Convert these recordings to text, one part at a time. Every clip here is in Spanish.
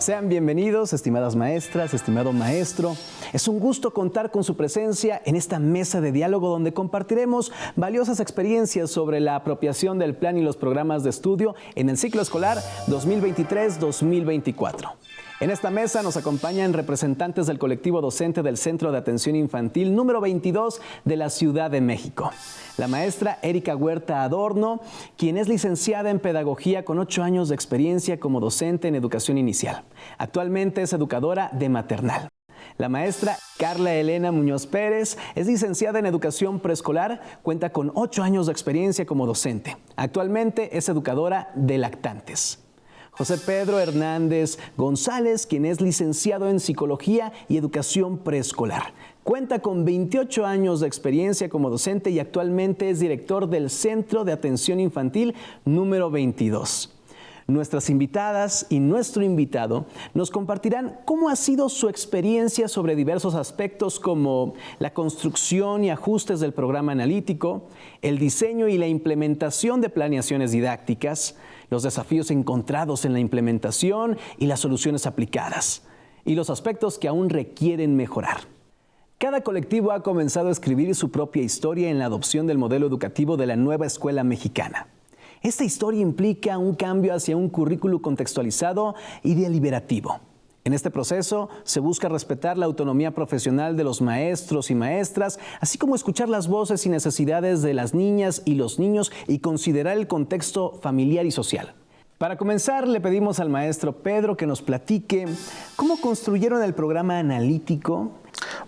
Sean bienvenidos, estimadas maestras, estimado maestro. Es un gusto contar con su presencia en esta mesa de diálogo donde compartiremos valiosas experiencias sobre la apropiación del plan y los programas de estudio en el ciclo escolar 2023-2024. En esta mesa nos acompañan representantes del colectivo docente del Centro de Atención Infantil número 22 de la Ciudad de México. La maestra Erika Huerta Adorno, quien es licenciada en Pedagogía con 8 años de experiencia como docente en educación inicial. Actualmente es educadora de maternal. La maestra Carla Elena Muñoz Pérez es licenciada en Educación Preescolar, cuenta con 8 años de experiencia como docente. Actualmente es educadora de lactantes. José Pedro Hernández González, quien es licenciado en Psicología y Educación Preescolar. Cuenta con 28 años de experiencia como docente y actualmente es director del Centro de Atención Infantil número 22. Nuestras invitadas y nuestro invitado nos compartirán cómo ha sido su experiencia sobre diversos aspectos como la construcción y ajustes del programa analítico, el diseño y la implementación de planeaciones didácticas, los desafíos encontrados en la implementación y las soluciones aplicadas, y los aspectos que aún requieren mejorar. Cada colectivo ha comenzado a escribir su propia historia en la adopción del modelo educativo de la nueva escuela mexicana. Esta historia implica un cambio hacia un currículo contextualizado y deliberativo. En este proceso se busca respetar la autonomía profesional de los maestros y maestras, así como escuchar las voces y necesidades de las niñas y los niños y considerar el contexto familiar y social. Para comenzar, le pedimos al maestro Pedro que nos platique cómo construyeron el programa analítico.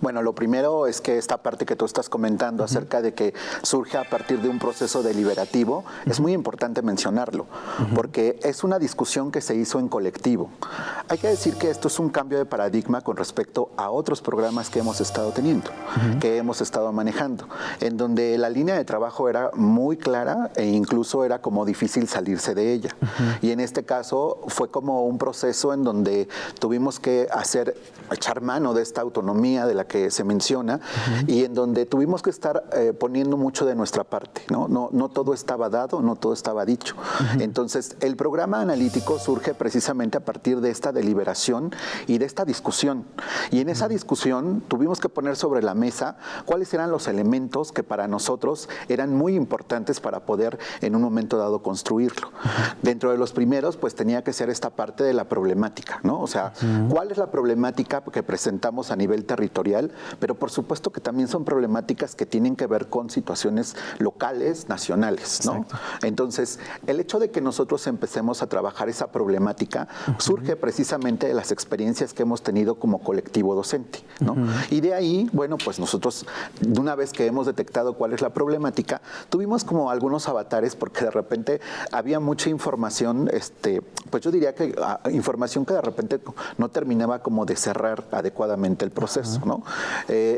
Bueno, lo primero es que esta parte que tú estás comentando acerca de que surge a partir de un proceso deliberativo, es muy importante mencionarlo, porque es una discusión que se hizo en colectivo. Hay que decir que esto es un cambio de paradigma con respecto a otros programas que hemos estado teniendo, que hemos estado manejando, en donde la línea de trabajo era muy clara e incluso era como difícil salirse de ella. Y en este caso fue como un proceso en donde tuvimos que echar mano de esta autonomía de la que se menciona y en donde tuvimos que estar poniendo mucho de nuestra parte, ¿no? No todo estaba dado, no todo estaba dicho. Entonces, el programa analítico surge precisamente a partir de esta deliberación y de esta discusión. Y en esa discusión tuvimos que poner sobre la mesa cuáles eran los elementos que para nosotros eran muy importantes para poder en un momento dado construirlo. Dentro de los primeros, pues tenía que ser esta parte de la problemática, ¿no? O sea, ¿cuál es la problemática que presentamos a nivel territorial? Pero por supuesto que también son problemáticas que tienen que ver con situaciones locales, nacionales, ¿no? Entonces, el hecho de que nosotros empecemos a trabajar esa problemática surge precisamente de las experiencias que hemos tenido como colectivo docente, ¿no? Y de ahí, bueno, pues nosotros, de una vez que hemos detectado cuál es la problemática, tuvimos como algunos avatares porque de repente había mucha información, pues yo diría que información que de repente no terminaba como de cerrar adecuadamente el proceso, ¿no?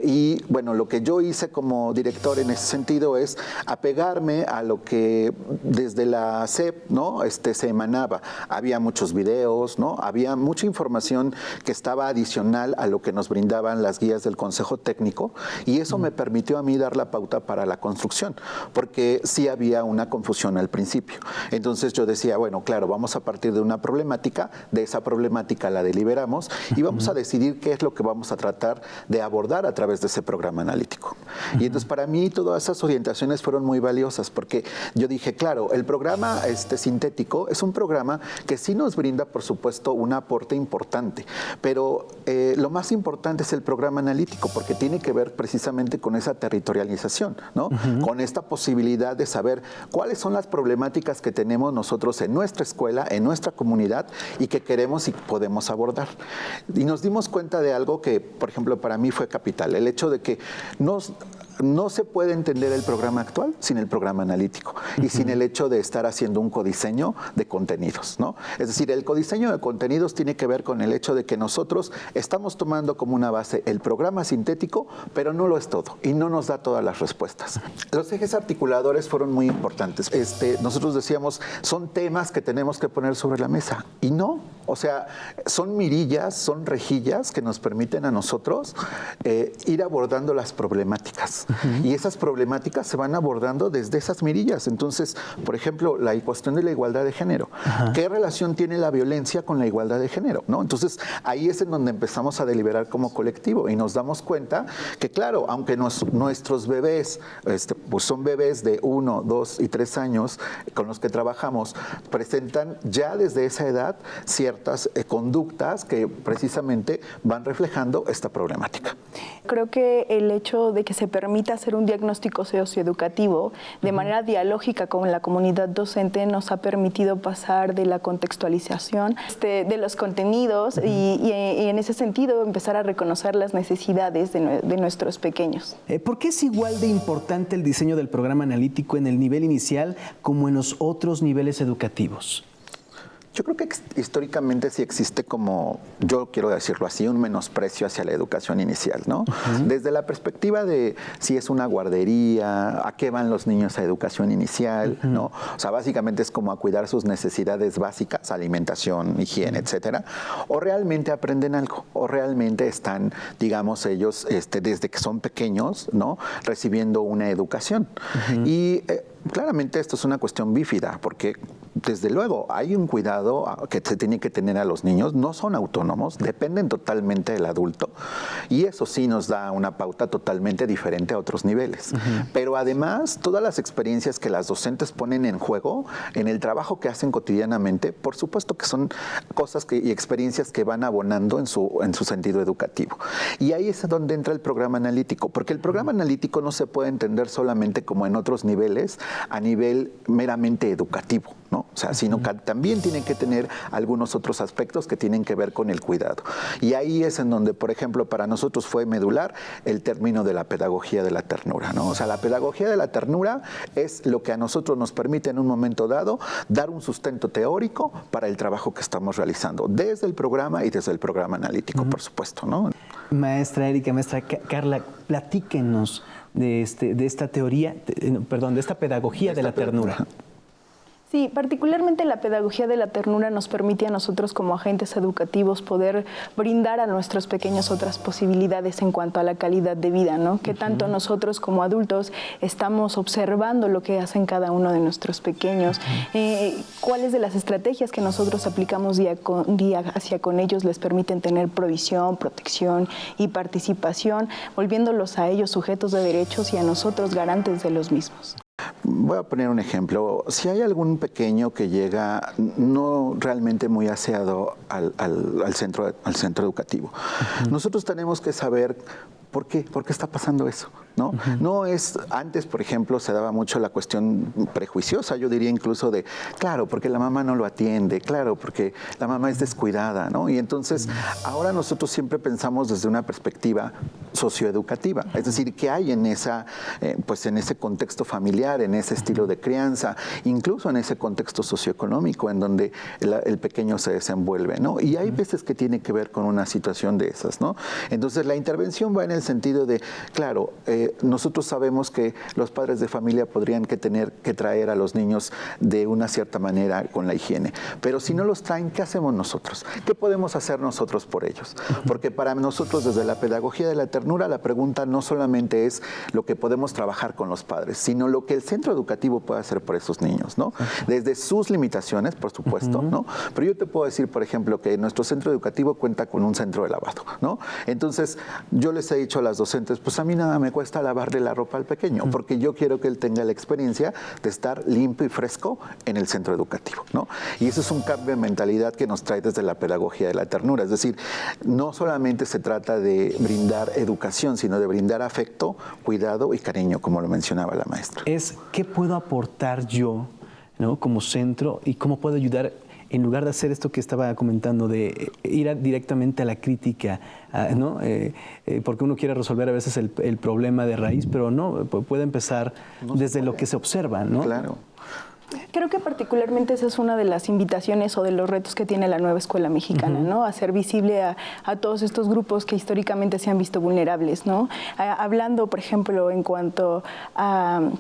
Y bueno, lo que yo hice como director en ese sentido es apegarme a lo que desde la SEP, ¿no? Se emanaba. Había muchos videos, ¿no? Había mucha información que estaba adicional a lo que nos brindaban las guías del Consejo Técnico y eso me permitió a mí dar la pauta para la construcción, porque sí había una confusión al principio. Entonces yo decía, bueno, claro, vamos a partir de una problemática, de esa problemática la deliberamos y vamos a decidir qué es lo que vamos a tratar de abordar a través de ese programa analítico. Y entonces para mí todas esas orientaciones fueron muy valiosas porque yo dije, claro, el programa sintético es un programa que sí nos brinda, por supuesto, un aporte importante, pero lo más importante es el programa analítico porque tiene que ver precisamente con esa territorialización, ¿no? Con esta posibilidad de saber cuáles son las problemáticas que tenemos nosotros en nuestra escuela, en nuestra comunidad y que queremos y podemos abordar. Y nos dimos cuenta de algo que, por ejemplo, para mí fue capital, el hecho de que no se puede entender el programa actual sin el programa analítico y sin el hecho de estar haciendo un codiseño de contenidos, ¿no? Es decir, el codiseño de contenidos tiene que ver con el hecho de que nosotros estamos tomando como una base el programa sintético, pero no lo es todo y no nos da todas las respuestas. Los ejes articuladores fueron muy importantes. Nosotros decíamos, son temas que tenemos que poner sobre la mesa y no. O sea, son mirillas, son rejillas que nos permiten a nosotros ir abordando las problemáticas. Y esas problemáticas se van abordando desde esas mirillas. Entonces, por ejemplo, la cuestión de la igualdad de género. ¿Qué relación tiene la violencia con la igualdad de género? ¿No? Entonces, ahí es en donde empezamos a deliberar como colectivo y nos damos cuenta que, claro, aunque nuestros bebés pues son bebés de 1, 2 y 3 años con los que trabajamos, presentan ya desde esa edad ciertas conductas que precisamente van reflejando esta problemática. Creo que el hecho de que se permita hacer un diagnóstico socioeducativo de manera dialógica con la comunidad docente nos ha permitido pasar de la contextualización de los contenidos y en ese sentido empezar a reconocer las necesidades de nuestros pequeños. ¿Por qué es igual de importante el diseño del programa analítico en el nivel inicial como en los otros niveles educativos? Yo creo que históricamente sí existe, como yo quiero decirlo así, un menosprecio hacia la educación inicial, ¿no? Desde la perspectiva de si es una guardería, a qué van los niños a educación inicial, ¿no? O sea, básicamente es como a cuidar sus necesidades básicas, alimentación, higiene, etcétera, o realmente aprenden algo, o realmente están, digamos, ellos desde que son pequeños, ¿no? Recibiendo una educación. Y claramente esto es una cuestión bífida, porque desde luego hay un cuidado que se tiene que tener a los niños, no son autónomos, dependen totalmente del adulto, y eso sí nos da una pauta totalmente diferente a otros niveles. Pero además, todas las experiencias que las docentes ponen en juego, en el trabajo que hacen cotidianamente, por supuesto que son cosas y experiencias que van abonando en su sentido educativo. Y ahí es donde entra el programa analítico, porque el programa analítico no se puede entender solamente como en otros niveles, a nivel meramente educativo, ¿no? O sea, sino que también tiene que tener algunos otros aspectos que tienen que ver con el cuidado. Y ahí es en donde, por ejemplo, para nosotros fue medular el término de la pedagogía de la ternura, ¿no? O sea, la pedagogía de la ternura es lo que a nosotros nos permite en un momento dado dar un sustento teórico para el trabajo que estamos realizando, desde el programa y desde el programa analítico, por supuesto, ¿no? Maestra Erika, maestra Carla, platíquenos de esta teoría, perdón, de esta pedagogía de la ternura. Sí, particularmente la pedagogía de la ternura nos permite a nosotros como agentes educativos poder brindar a nuestros pequeños otras posibilidades en cuanto a la calidad de vida, ¿no? Que tanto nosotros como adultos estamos observando lo que hacen cada uno de nuestros pequeños, cuáles de las estrategias que nosotros aplicamos día con día hacia con ellos les permiten tener provisión, protección y participación, volviéndolos a ellos sujetos de derechos y a nosotros garantes de los mismos. Voy a poner un ejemplo. Si hay algún pequeño que llega no realmente muy aseado al centro educativo, nosotros tenemos que saber ¿por qué está pasando eso? ¿No? No es, antes, por ejemplo, se daba mucho la cuestión prejuiciosa, yo diría incluso de, claro, porque la mamá no lo atiende, claro, porque la mamá es descuidada, ¿no? Y entonces, ahora nosotros siempre pensamos desde una perspectiva socioeducativa, es decir, ¿qué hay en pues en ese contexto familiar, en ese estilo de crianza, incluso en ese contexto socioeconómico en donde el pequeño se desenvuelve, ¿no? Y hay veces que tiene que ver con una situación de esas, ¿no? Entonces, la intervención va en el sentido de, claro, nosotros sabemos que los padres de familia podrían tener que traer a los niños de una cierta manera con la higiene, pero si no los traen, ¿qué hacemos nosotros? ¿Qué podemos hacer nosotros por ellos? Porque para nosotros, desde la pedagogía de la ternura, la pregunta no solamente es lo que podemos trabajar con los padres, sino lo que el centro educativo puede hacer por esos niños, ¿no? Desde sus limitaciones, por supuesto, ¿no? Pero yo te puedo decir, por ejemplo, que nuestro centro educativo cuenta con un centro de lavado, ¿no? Entonces, yo les he dicho a las docentes, pues a mí nada me cuesta lavarle la ropa al pequeño, porque yo quiero que él tenga la experiencia de estar limpio y fresco en el centro educativo, ¿no? Y eso es un cambio de mentalidad que nos trae desde la pedagogía de la ternura, es decir, no solamente se trata de brindar educación, sino de brindar afecto, cuidado y cariño, como lo mencionaba la maestra. Es, ¿qué puedo aportar yo, ¿no? Como centro y cómo puedo ayudar en lugar de hacer esto que estaba comentando, de ir directamente a la crítica, ¿no? Porque uno quiere resolver a veces el problema de raíz, pero no, puede empezar desde lo que se observa, ¿no? Claro. Creo que particularmente esa es una de las invitaciones o de los retos que tiene la nueva escuela mexicana, ¿no? Hacer visible a todos estos grupos que históricamente se han visto vulnerables, ¿no? Hablando, por ejemplo, en cuanto a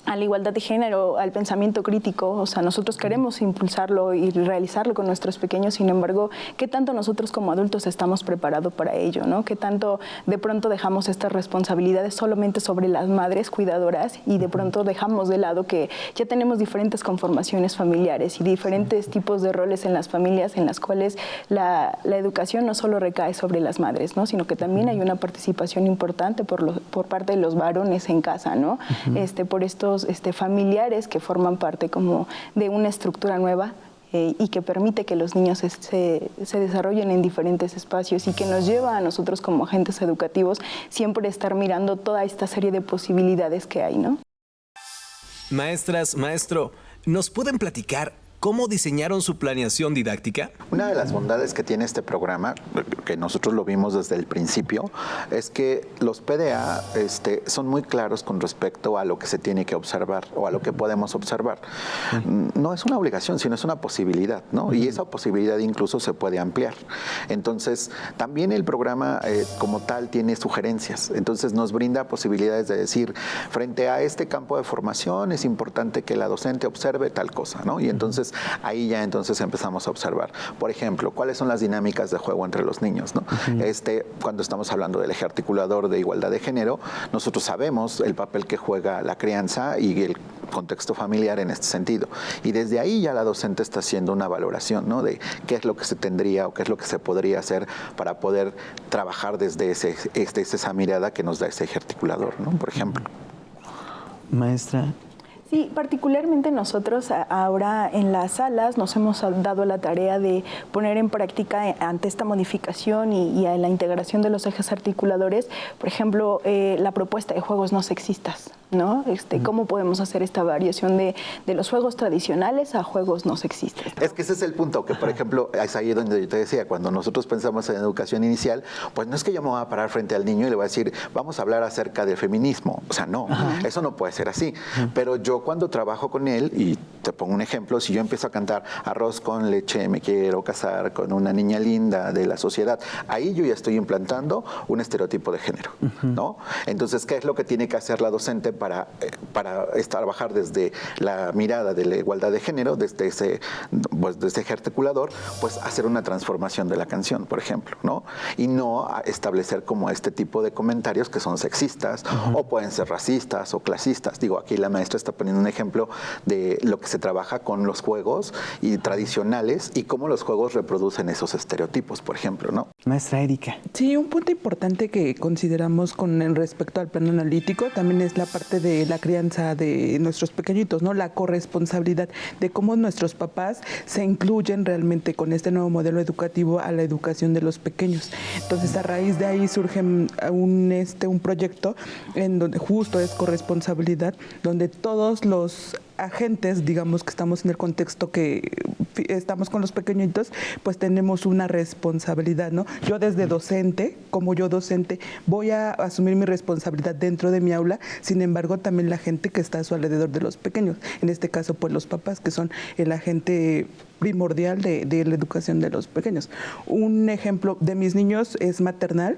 a la igualdad de género, al pensamiento crítico. O sea, nosotros queremos impulsarlo y realizarlo con nuestros pequeños, sin embargo, ¿qué tanto nosotros como adultos estamos preparados para ello, ¿no? ¿Qué tanto de pronto dejamos estas responsabilidades solamente sobre las madres cuidadoras y de pronto dejamos de lado que ya tenemos diferentes conformaciones familiares y diferentes tipos de roles en las familias en las cuales la educación no solo recae sobre las madres, ¿no? Sino que también hay una participación importante por parte de los varones en casa, ¿no? Por estos familiares que forman parte como de una estructura nueva y que permite que los niños se desarrollen en diferentes espacios y que nos lleva a nosotros como agentes educativos siempre estar mirando toda esta serie de posibilidades que hay, ¿no? Maestras, maestro, ¿nos pueden platicar cómo diseñaron su planeación didáctica? Una de las bondades que tiene este programa, que nosotros lo vimos desde el principio, es que los PDA son muy claros con respecto a lo que se tiene que observar o a lo que podemos observar. No es una obligación, sino es una posibilidad, ¿no? Y esa posibilidad incluso se puede ampliar. Entonces, también el programa como tal tiene sugerencias. Entonces, nos brinda posibilidades de decir, frente a este campo de formación, es importante que la docente observe tal cosa, ¿no? Y entonces, ahí ya entonces empezamos a observar. Por ejemplo, ¿cuáles son las dinámicas de juego entre los niños, ¿no? Cuando estamos hablando del eje articulador de igualdad de género, nosotros sabemos el papel que juega la crianza y el contexto familiar en este sentido. Y desde ahí ya la docente está haciendo una valoración, ¿no? De qué es lo que se tendría o qué es lo que se podría hacer para poder trabajar desde esa mirada que nos da ese eje articulador, ¿no? Por ejemplo. Maestra. Sí, particularmente nosotros ahora en las salas nos hemos dado la tarea de poner en práctica ante esta modificación y a la integración de los ejes articuladores, por ejemplo, la propuesta de juegos no sexistas, ¿no? ¿Cómo podemos hacer esta variación de los juegos tradicionales a juegos no sexistas? Es que ese es el punto, que por ejemplo, es ahí donde yo te decía, cuando nosotros pensamos en educación inicial, pues no es que yo me voy a parar frente al niño y le voy a decir, vamos a hablar acerca del feminismo. O sea, no, eso no puede ser así. Pero yo cuando trabajo con él, y te pongo un ejemplo, si yo empiezo a cantar arroz con leche, me quiero casar con una niña linda de la sociedad, ahí yo ya estoy implantando un estereotipo de género, ¿no? Entonces, ¿qué es lo que tiene que hacer la docente para trabajar desde la mirada de la igualdad de género, desde ese eje articulador, pues hacer una transformación de la canción, por ejemplo, ¿no? Y no establecer como este tipo de comentarios que son sexistas o pueden ser racistas o clasistas. Digo, aquí la maestra está poniendo un ejemplo de lo que se trabaja con los juegos y tradicionales y cómo los juegos reproducen esos estereotipos, por ejemplo, ¿no? Maestra Erika. Sí, un punto importante que consideramos con respecto al plan analítico también es la parte de la crianza de nuestros pequeñitos, ¿no? La corresponsabilidad de cómo nuestros papás se incluyen realmente con este nuevo modelo educativo a la educación de los pequeños. Entonces, a raíz de ahí surge un proyecto en donde justo es corresponsabilidad, donde todos los agentes, digamos que estamos en el contexto que estamos con los pequeñitos, pues tenemos una responsabilidad, ¿no? Yo desde docente, voy a asumir mi responsabilidad dentro de mi aula, sin embargo también la gente que está a su alrededor de los pequeños, en este caso pues los papás, que son el agente primordial de la educación de los pequeños. Un ejemplo de mis niños es maternal.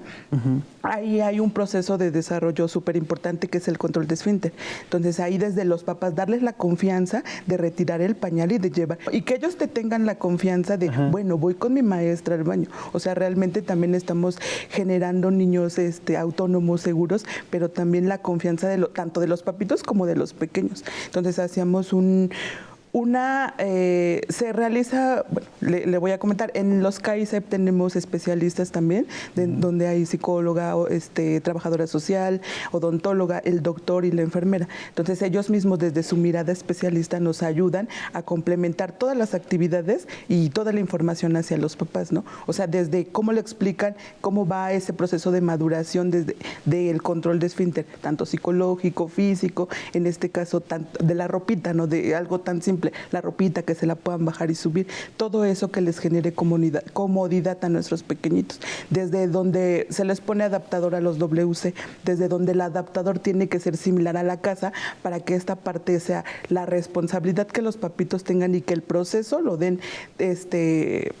Ahí hay un proceso de desarrollo súper importante que es el control de esfínter. Entonces ahí desde los papás darles la confianza de retirar el pañal y de llevar, y que ellos te tengan la confianza de, bueno, voy con mi maestra al baño. O sea, realmente también estamos generando niños autónomos, seguros, pero también la confianza tanto de los papitos como de los pequeños. Entonces hacíamos se realiza, bueno, le voy a comentar, en los CAICEP tenemos especialistas también, donde hay psicóloga, trabajadora social, odontóloga, el doctor y la enfermera. Entonces ellos mismos desde su mirada especialista nos ayudan a complementar todas las actividades y toda la información hacia los papás, ¿no? O sea, desde cómo le explican cómo va ese proceso de maduración desde el control de esfínter, tanto psicológico, físico, en este caso de la ropita, ¿no? De algo tan simple, la ropita que se la puedan bajar y subir, todo eso que les genere comodidad a nuestros pequeñitos, desde donde se les pone adaptador a los WC, desde donde el adaptador tiene que ser similar a la casa para que esta parte sea la responsabilidad que los papitos tengan y que el proceso lo den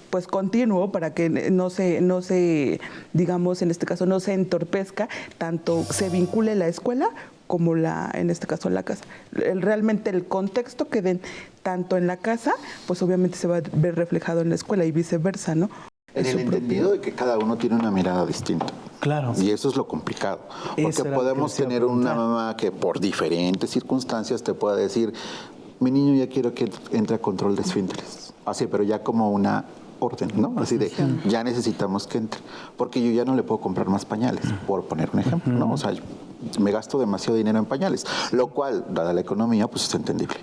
pues continuo para que no se digamos en este caso no se entorpezca, tanto se vincule la escuela como en este caso la casa. Realmente el contexto que den tanto en la casa, pues obviamente se va a ver reflejado en la escuela y viceversa, ¿no? En el entendido de que cada uno tiene una mirada distinta. Claro. Y eso es lo complicado. Porque podemos tener una mamá que por diferentes circunstancias te pueda decir, mi niño ya quiero que entre a control de esfínteres. Así, pero ya como una orden, ¿no? Así de, ya necesitamos que entre. Porque yo ya no le puedo comprar más pañales, por poner un ejemplo, ¿no? O sea, me gasto demasiado dinero en pañales, lo cual, dada la economía, pues es entendible.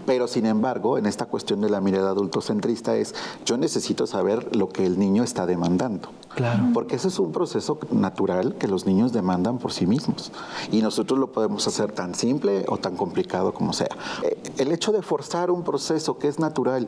Pero, sin embargo, en esta cuestión de la mirada adultocentrista es, yo necesito saber lo que el niño está demandando. Claro. Porque ese es un proceso natural que los niños demandan por sí mismos. Y nosotros lo podemos hacer tan simple o tan complicado como sea. El hecho de forzar un proceso que es natural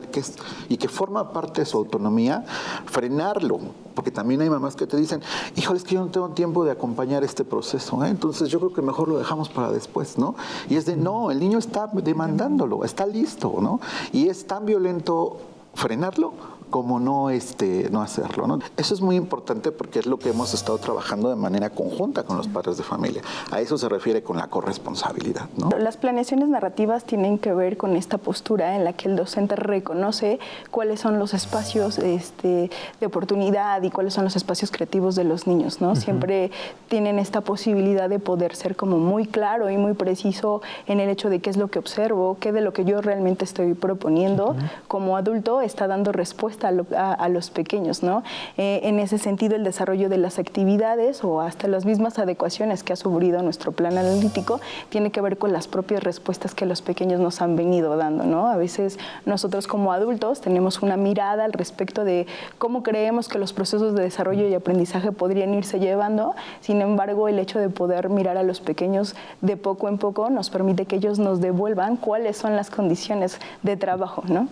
y que forma parte de su autonomía, frenarlo. Porque también hay mamás que te dicen, híjole, es que yo no tengo tiempo de acompañar este proceso, ¿eh? Entonces yo creo que mejor lo dejamos para después, ¿no? Y es de, no, el niño está demandándolo, está listo, ¿no? Y es tan violento frenarlo como no hacerlo, ¿no? Eso es muy importante porque es lo que hemos estado trabajando de manera conjunta con los padres de familia. A eso se refiere con la corresponsabilidad, ¿no? Las planeaciones narrativas tienen que ver con esta postura en la que el docente reconoce cuáles son los espacios de oportunidad y cuáles son los espacios creativos de los niños, ¿no? Siempre tienen esta posibilidad de poder ser como muy claro y muy preciso en el hecho de qué es lo que observo, qué de lo que yo realmente estoy proponiendo como adulto está dando respuesta a los pequeños, ¿no? En ese sentido, el desarrollo de las actividades o hasta las mismas adecuaciones que ha sufrido nuestro plan analítico tiene que ver con las propias respuestas que los pequeños nos han venido dando, ¿no? A veces nosotros como adultos tenemos una mirada al respecto de cómo creemos que los procesos de desarrollo y aprendizaje podrían irse llevando. Sin embargo, el hecho de poder mirar a los pequeños de poco en poco nos permite que ellos nos devuelvan cuáles son las condiciones de trabajo, ¿no?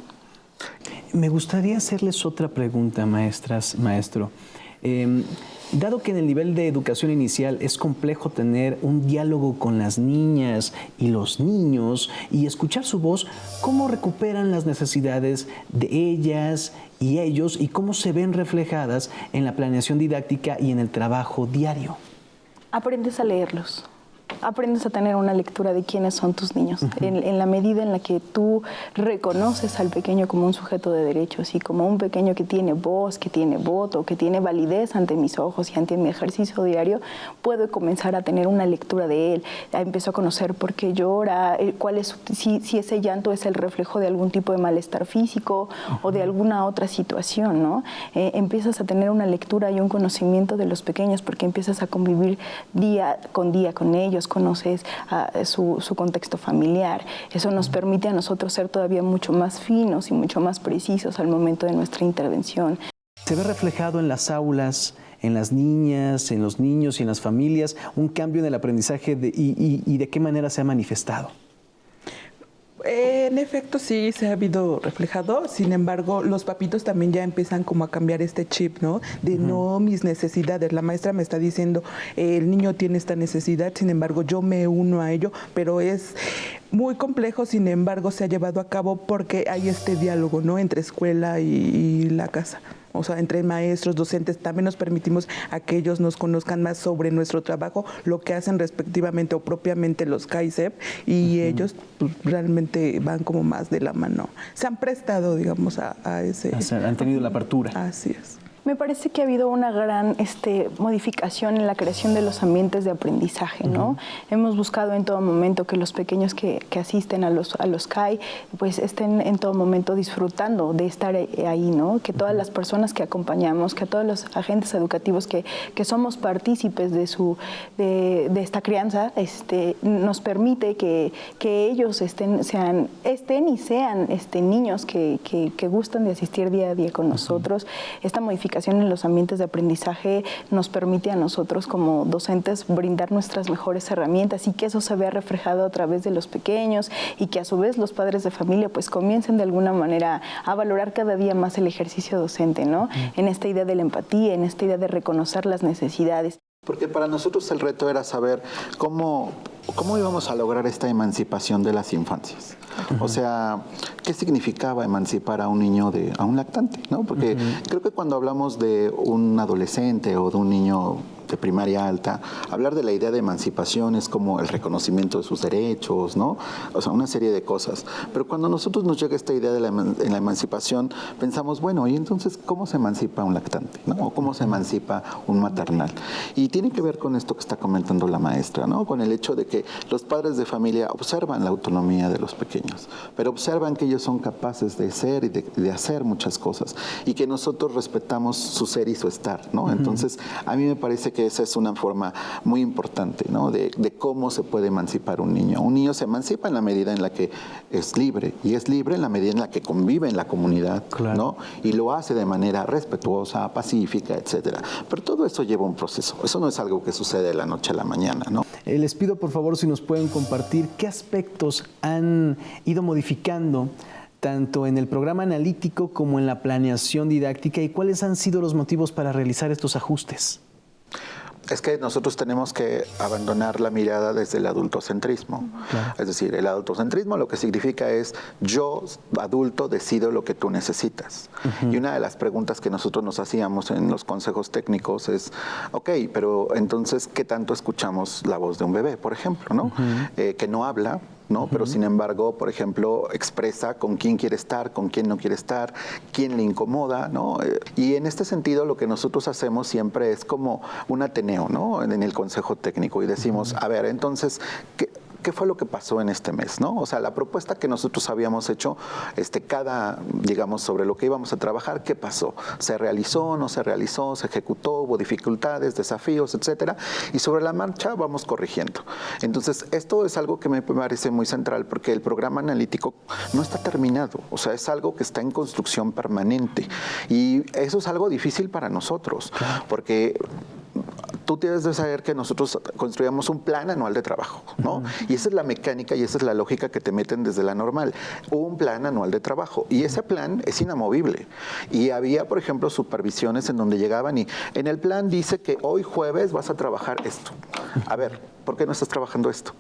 Me gustaría hacerles otra pregunta, maestro. Dado que en el nivel de educación inicial es complejo tener un diálogo con las niñas y los niños y escuchar su voz, ¿cómo recuperan las necesidades de ellas y ellos y cómo se ven reflejadas en la planeación didáctica y en el trabajo diario? Aprendes a leerlos. Aprendes a tener una lectura de quiénes son tus niños. En la medida en la que tú reconoces al pequeño como un sujeto de derechos y como un pequeño que tiene voz, que tiene voto, que tiene validez ante mis ojos y ante mi ejercicio diario, puedo comenzar a tener una lectura de él. Empiezo a conocer por qué llora, si ese llanto es el reflejo de algún tipo de malestar físico o de alguna otra situación, ¿no? Empiezas a tener una lectura y un conocimiento de los pequeños porque empiezas a convivir día con ellos, conoces su contexto familiar. Eso nos permite a nosotros ser todavía mucho más finos y mucho más precisos al momento de nuestra intervención. ¿Se ve reflejado en las aulas, en las niñas, en los niños y en las familias un cambio en el aprendizaje y de qué manera se ha manifestado? En efecto, sí se ha habido reflejado. Sin embargo, los papitos también ya empiezan como a cambiar este chip, ¿no? De no mis necesidades. La maestra me está diciendo, el niño tiene esta necesidad, sin embargo, yo me uno a ello, pero es muy complejo, sin embargo, se ha llevado a cabo porque hay este diálogo, ¿no? Entre escuela y la casa. O sea, entre maestros, docentes, también nos permitimos a que ellos nos conozcan más sobre nuestro trabajo, lo que hacen respectivamente o propiamente los CAICEP, y ellos pues, realmente van como más de la mano. Se han prestado, digamos, a ese... Han tenido la apertura. Así es. Me parece que ha habido una gran modificación en la creación de los ambientes de aprendizaje, ¿no? Hemos buscado en todo momento que los pequeños que asisten a los CAI pues estén en todo momento disfrutando de estar ahí, ¿no? Que todas las personas que acompañamos, que todos los agentes educativos que somos partícipes de esta crianza, nos permite que ellos sean niños que gustan de asistir día a día con nosotros. Esta modificación en los ambientes de aprendizaje nos permite a nosotros como docentes brindar nuestras mejores herramientas y que eso se vea reflejado a través de los pequeños y que a su vez los padres de familia pues comiencen de alguna manera a valorar cada día más el ejercicio docente, ¿no? En esta idea de la empatía, en esta idea de reconocer las necesidades. Porque para nosotros el reto era saber cómo íbamos a lograr esta emancipación de las infancias. O sea, ¿qué significaba emancipar a un niño a un lactante? ¿No? Porque creo que cuando hablamos de un adolescente o de un niño de primaria alta, hablar de la idea de emancipación es como el reconocimiento de sus derechos, ¿no? O sea, una serie de cosas. Pero cuando a nosotros nos llega esta idea de la emancipación, pensamos, bueno, ¿y entonces cómo se emancipa un lactante, ¿no? O cómo se emancipa un maternal. Y tiene que ver con esto que está comentando la maestra, ¿no? Con el hecho de que los padres de familia observan la autonomía de los pequeños, pero observan que ellos son capaces de ser y de hacer muchas cosas, y que nosotros respetamos su ser y su estar, ¿no? Entonces, a mí me parece que esa es una forma muy importante, ¿no? De cómo se puede emancipar un niño. Un niño se emancipa en la medida en la que es libre, y es libre en la medida en la que convive en la comunidad, claro, ¿no? Y lo hace de manera respetuosa, pacífica, etcétera. Pero todo eso lleva un proceso. Eso no es algo que sucede de la noche a la mañana, ¿no? Les pido, por favor, si nos pueden compartir qué aspectos han ido modificando tanto en el programa analítico como en la planeación didáctica, y cuáles han sido los motivos para realizar estos ajustes. Es que nosotros tenemos que abandonar la mirada desde el adultocentrismo. Claro. Es decir, el adultocentrismo lo que significa es yo, adulto, decido lo que tú necesitas. Y una de las preguntas que nosotros nos hacíamos en los consejos técnicos es, ok, pero entonces, ¿qué tanto escuchamos la voz de un bebé, por ejemplo, ¿no? Que no habla, ¿no? Pero sin embargo, por ejemplo, expresa con quién quiere estar, con quién no quiere estar, quién le incomoda, ¿no? Y en este sentido lo que nosotros hacemos siempre es como un Ateneo, ¿no? En el consejo técnico, y decimos, a ver, entonces, ¿qué fue lo que pasó en este mes, ¿no? O sea, la propuesta que nosotros habíamos hecho, digamos, sobre lo que íbamos a trabajar, ¿qué pasó? ¿Se realizó, no se realizó, se ejecutó, hubo dificultades, desafíos, etcétera? Y sobre la marcha vamos corrigiendo. Entonces, esto es algo que me parece muy central, porque el programa analítico no está terminado, o sea, es algo que está en construcción permanente. Y eso es algo difícil para nosotros, porque tú tienes de saber que nosotros construíamos un plan anual de trabajo, ¿no? Y esa es la mecánica y esa es la lógica que te meten desde la normal. Un plan anual de trabajo. Y ese plan es inamovible. Y había, por ejemplo, supervisiones en donde llegaban y en el plan dice que hoy jueves vas a trabajar esto. A ver, ¿por qué no estás trabajando esto?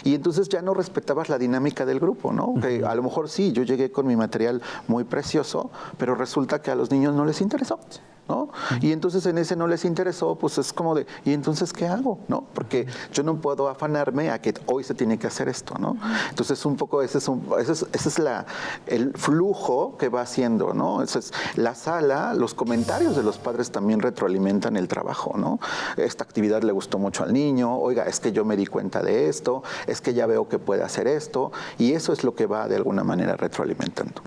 Y entonces ya no respetabas la dinámica del grupo, ¿no? Que a lo mejor sí, yo llegué con mi material muy precioso, pero resulta que a los niños no les interesó, ¿no? Y entonces en ese no les interesó, pues es como de, ¿y entonces qué hago? ¿No? Porque yo no puedo afanarme a que hoy se tiene que hacer esto, ¿no? Entonces un poco ese es el flujo que va haciendo, ¿no? Esa es la sala, los comentarios de los padres también retroalimentan el trabajo, ¿no? Esta actividad le gustó mucho al niño, oiga, es que yo me di cuenta de esto, es que ya veo que puede hacer esto, y eso es lo que va de alguna manera retroalimentando.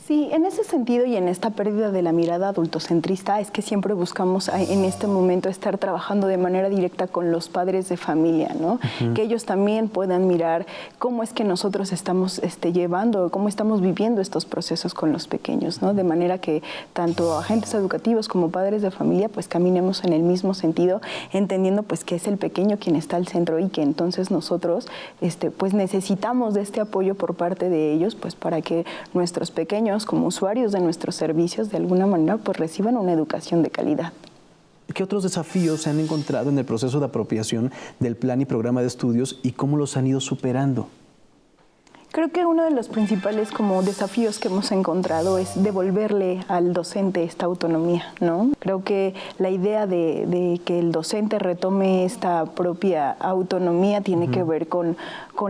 Sí, en ese sentido y en esta pérdida de la mirada adultocentrista es que siempre buscamos en este momento estar trabajando de manera directa con los padres de familia, ¿no? Que ellos también puedan mirar cómo es que nosotros estamos llevando, cómo estamos viviendo estos procesos con los pequeños, ¿no? De manera que tanto agentes educativos como padres de familia pues caminemos en el mismo sentido, entendiendo pues que es el pequeño quien está al centro y que entonces nosotros pues necesitamos de este apoyo por parte de ellos pues para que nuestros pequeños como usuarios de nuestros servicios de alguna manera pues reciban una educación de calidad. ¿Qué otros desafíos se han encontrado en el proceso de apropiación del plan y programa de estudios y cómo los han ido superando? Creo que uno de los principales como desafíos que hemos encontrado es devolverle al docente esta autonomía, ¿no? Creo que la idea de que el docente retome esta propia autonomía tiene que ver con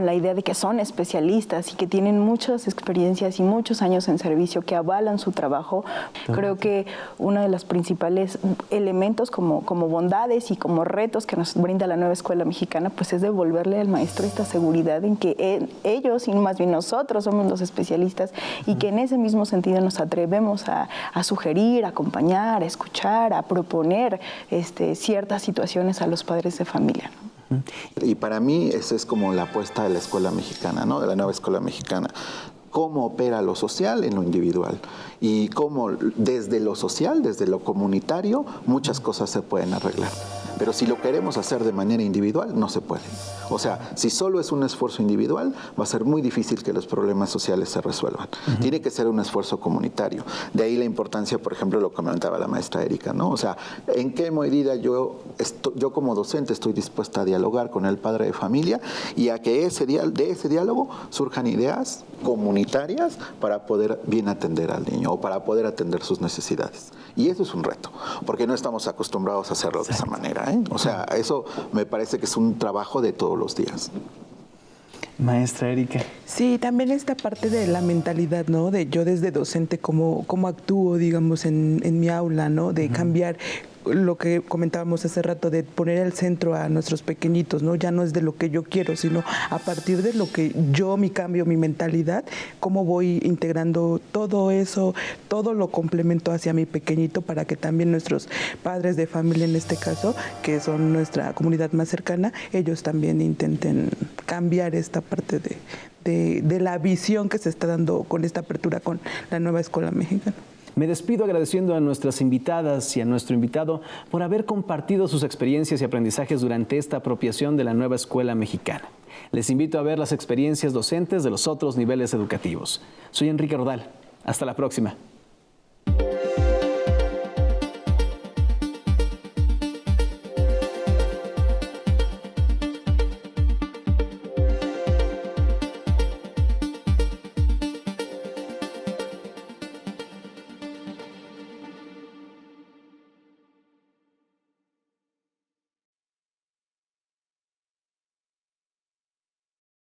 la idea de que son especialistas y que tienen muchas experiencias y muchos años en servicio que avalan su trabajo. Creo que uno de los principales elementos como bondades y como retos que nos brinda la nueva escuela mexicana pues es devolverle al maestro esta seguridad en que ellos y más bien nosotros somos los especialistas y que en ese mismo sentido nos atrevemos a sugerir, a acompañar, a escuchar, a proponer ciertas situaciones a los padres de familia, ¿no? Y para mí esa es como la apuesta de la escuela mexicana, ¿no? De la nueva escuela mexicana. Cómo opera lo social en lo individual y cómo desde lo social, desde lo comunitario, muchas cosas se pueden arreglar. Pero si lo queremos hacer de manera individual, no se puede. O sea, si solo es un esfuerzo individual, va a ser muy difícil que los problemas sociales se resuelvan. Tiene que ser un esfuerzo comunitario. De ahí la importancia, por ejemplo, lo que comentaba la maestra Erika, ¿no? O sea, ¿en qué medida yo como docente estoy dispuesta a dialogar con el padre de familia y a que de ese diálogo surjan ideas comunitarias comunitarias para poder bien atender al niño o para poder atender sus necesidades. Y eso es un reto, porque no estamos acostumbrados a hacerlo de esa manera, ¿eh? O sea, eso me parece que es un trabajo de todos los días. Maestra Erika. Sí, también esta parte de la mentalidad, ¿no? De yo desde docente, cómo actúo, digamos, en mi aula, ¿no? De cambiar lo que comentábamos hace rato, de poner al centro a nuestros pequeñitos, ¿no? Ya no es de lo que yo quiero, sino a partir de lo que yo, mi cambio, mi mentalidad, cómo voy integrando todo eso, todo lo complemento hacia mi pequeñito para que también nuestros padres de familia, en este caso, que son nuestra comunidad más cercana, ellos también intenten cambiar esta parte de la visión que se está dando con esta apertura con la nueva escuela mexicana. Me despido agradeciendo a nuestras invitadas y a nuestro invitado por haber compartido sus experiencias y aprendizajes durante esta apropiación de la nueva escuela mexicana. Les invito a ver las experiencias docentes de los otros niveles educativos. Soy Enrique Rodal. Hasta la próxima.